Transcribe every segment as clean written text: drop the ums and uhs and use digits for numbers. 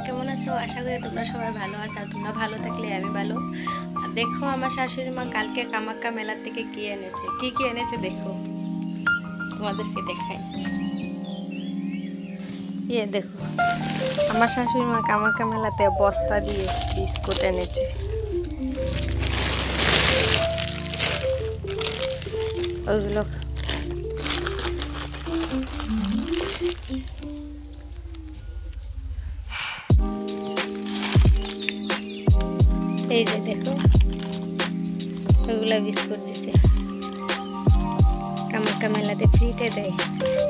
কেমন আছো? আশা করি তোমরা সবাই ভালো আছো। আর তোমরা ভালো থাকলে আমি ভালো। আর দেখো আমার শাশুড়ি মা কালকে কামাখ্যা মেলা থেকে কি এনেছে, কি এনেছে দেখো, তোমাদেরকে দেখাই। দেখো আমার শাশুড়ি মা কামাখ্যা মেলাতে বস্তা দিয়ে বিস্কুট এনেছে। ওইগুলো এই যে দেখো, ওইগুলো বিস্কুট দিছে। কামাখ্যা মেলাতে ফ্রিতে দেয়।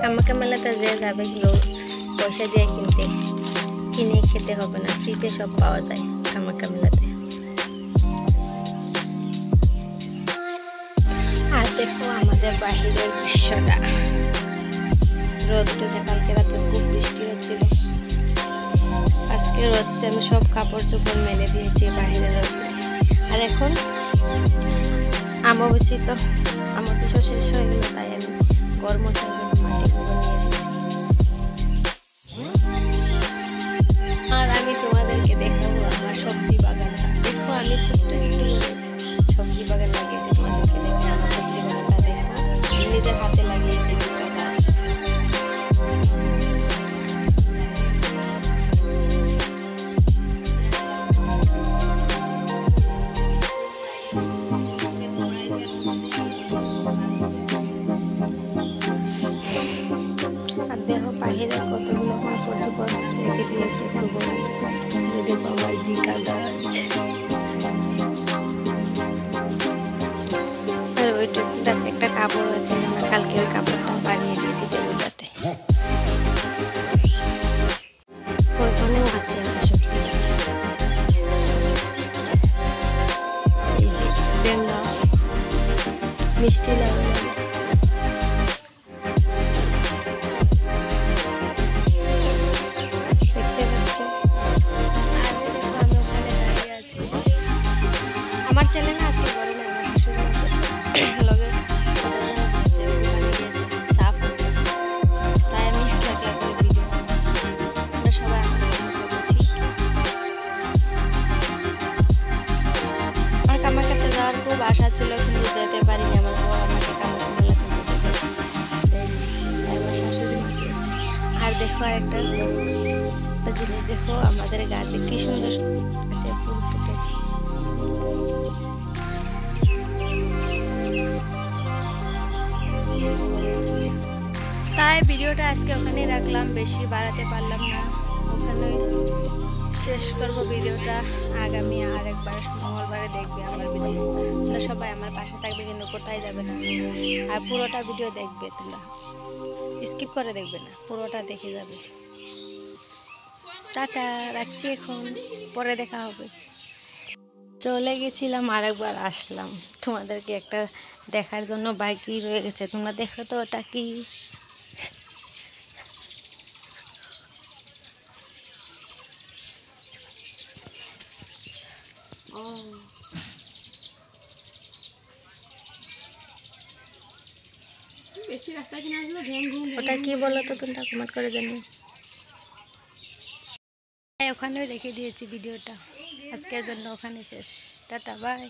কামাখ্যা মেলাতে যে যাবে এগুলো পয়সা দিয়ে কিনে খেতে হবে না, ফ্রিতে সব পাওয়া যায় কামাখ্যা মেলাতে। আর দেখো আমাদের বাহিরের দৃশ্যটা, রোদ উঠেছে। কালকে রাতে খুব বৃষ্টি হচ্ছিল, আজকে রোদে আমি সব কাপড় চোপড় মেলে দিয়েছি বাহিরে রোদে। আর এখন অমাবস্যা তো শেষ হয়ে গেল, তাই আমি গরম মশার জন্য মাটি নিয়ে এসেছি। আর আমি তোমাদেরকে দেখাবো আমার সবজি বাগানটা। দেখো আমি ছোট্ট একটু সবজি বাগান লাগিয়েছি, তোমাদেরকে দেখে আমার সবজি বাগানটা দেখো। আমি নিজের হাতে লাগিয়েছি দুটো গাছ। দেখো বাহিরে কতগুলো সবজি রেখে দিয়েছে, একটু বড়। দেখো আমার জিকা গাছ, আর ওইটাতে একটা কাপড় আছে, আমরা কালকে ওই কাপড়টা বানিয়ে দিয়েছি টেবিলটাতে। ওইখানেও আছে আমার সবজি গাছ, বেঙ্গা, মিষ্টি লাউ, আমার চ্যানেল আছে বলে না, লগে সাপ, তাই আমি একলা একলা করে ভিডিও আমরা সবাই আমার কামাখ্যাতে যাওয়ার খুব আশা ছিল, কিন্তু যেতে পারিনি। আমার বউ আমাকে কামাখ্যা মেলাতে আমার শাশুড়ি মাকে। আর দেখো আরেকটা জিনিস, দেখো আমাদের গাছে কি সুন্দর গাছে ফুল ফুটেছে। তাই ভিডিওটা আজকে ওখানে রাখলাম, বেশি বাড়াতে পারলাম না, ওখানে শেষ করবো ভিডিওটা। আগামী আরেকবার মঙ্গলবারে দেখবে আমার ভিডিও। তোমরা সবাই আমার পাশে থাকবে, কিন্তু কোথায় যাবে না। আর পুরোটা ভিডিও দেখবে, তোমরা স্কিপ করে দেখবে না, পুরোটা দেখে যাবে। টাটা, রাখছি এখন, পরে দেখা হবে। চলে গেছিলাম, আরেকবার আসলাম, তোমাদেরকে একটা দেখার জন্য বাকি রয়ে গেছে। তোমরা দেখো তো ওটা কি। ওটা কি বলো তো তোমরা কমেন্ট করে জানিও। ওখানে রেখে দিয়েছি ভিডিওটা, আজকের জন্য ওখানে শেষ। টাটা, বাই।